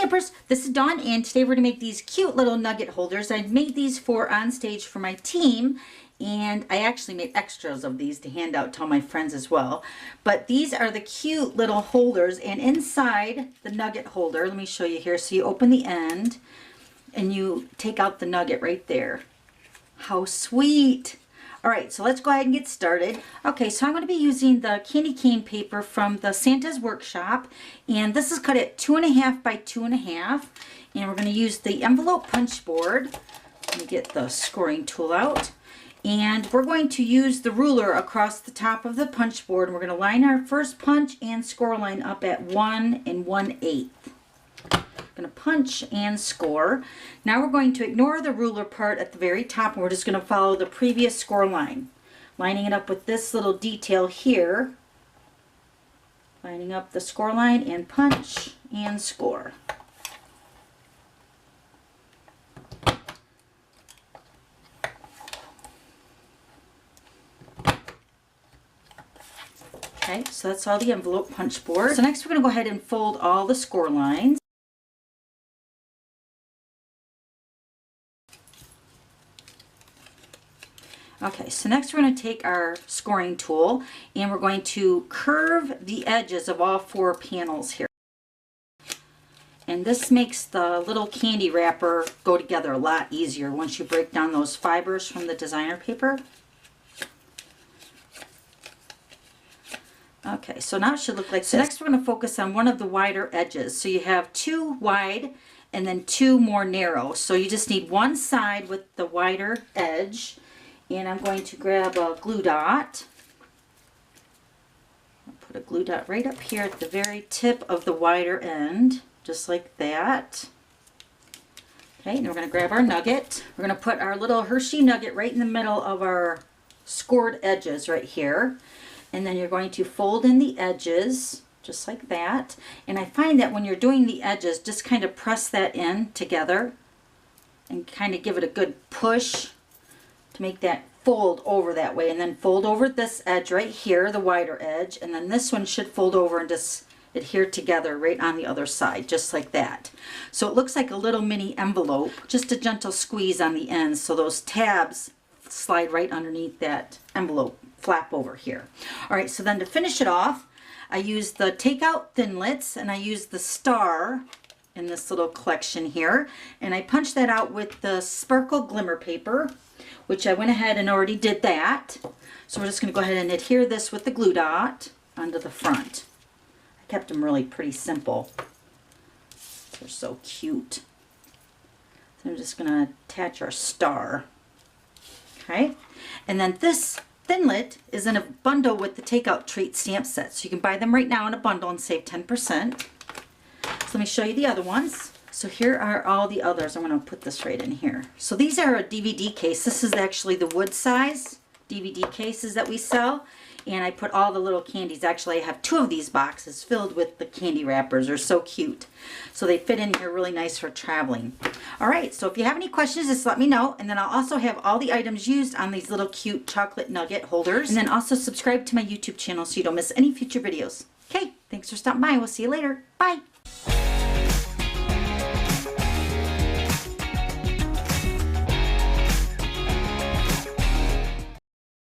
Stampers, this is Dawn, and today we're going to make these cute little nugget holders. I made these for Onstage for my team, and I actually made extras of these to hand out to all my friends as well. But these are the cute little holders, and inside the nugget holder, let me show you here. So you open the end and you take out the nugget right there. How sweet! All right, so let's go ahead and get started. Okay, so I'm going to be using the candy cane paper from the Santa's Workshop, and this is cut at 2.5 by 2.5, and we're going to use the envelope punch board. Let me get the scoring tool out, and we're going to use the ruler across the top of the punch board, and we're going to line our first punch and score line up at 1 1/8. Going to punch and score. Now we're going to ignore the ruler part at the very top, and we're just going to follow the previous score line, lining it up with this little detail here, lining up the score line and punch and score. Okay, so that's all the envelope punch board. So next we're going to go ahead and fold all the score lines. Okay, so next we're going to take our scoring tool and we're going to curve the edges of all 4 panels here. And this makes the little candy wrapper go together a lot easier once you break down those fibers from the designer paper. Okay, so now it should look like this. So next we're going to focus on one of the wider edges. So you have 2 wide and then 2 more narrow. So you just need one side with the wider edge. And I'm going to grab a glue dot. I'll put a glue dot right up here at the very tip of the wider end, just like that. Okay, and we're going to grab our nugget. We're going to put our little Hershey Nugget right in the middle of our scored edges right here. And then you're going to fold in the edges, just like that. And I find that when you're doing the edges, just kind of press that in together and kind of give it a good push to make that fold over that way, and then fold over this edge right here, the wider edge, and then this one should fold over and just adhere together right on the other side, just like that. So it looks like a little mini envelope, just a gentle squeeze on the ends so those tabs slide right underneath that envelope flap over here. All right, so then to finish it off, I used the Takeout Thinlits and I used the star in this little collection here, and I punched that out with the Sparkle Glimmer paper, which I went ahead and already did that. So we're just going to go ahead and adhere this with the glue dot onto the front. I kept them really pretty simple. They're so cute. So I'm just going to attach our star. Okay, and then this Thinlit is in a bundle with the Takeout Treat stamp set. So you can buy them right now in a bundle and save 10%. So let me show you the other ones. So here are all the others. I'm going to put this right in here. So these are a DVD case. This is actually the wood size DVD cases that we sell. And I put all the little candies. Actually, I have 2 of these boxes filled with the candy wrappers. They're so cute. So they fit in here really nice for traveling. All right, so if you have any questions, just let me know. And then I'll also have all the items used on these little cute chocolate nugget holders. And then also subscribe to my YouTube channel so you don't miss any future videos. Okay, thanks for stopping by. We'll see you later. Bye.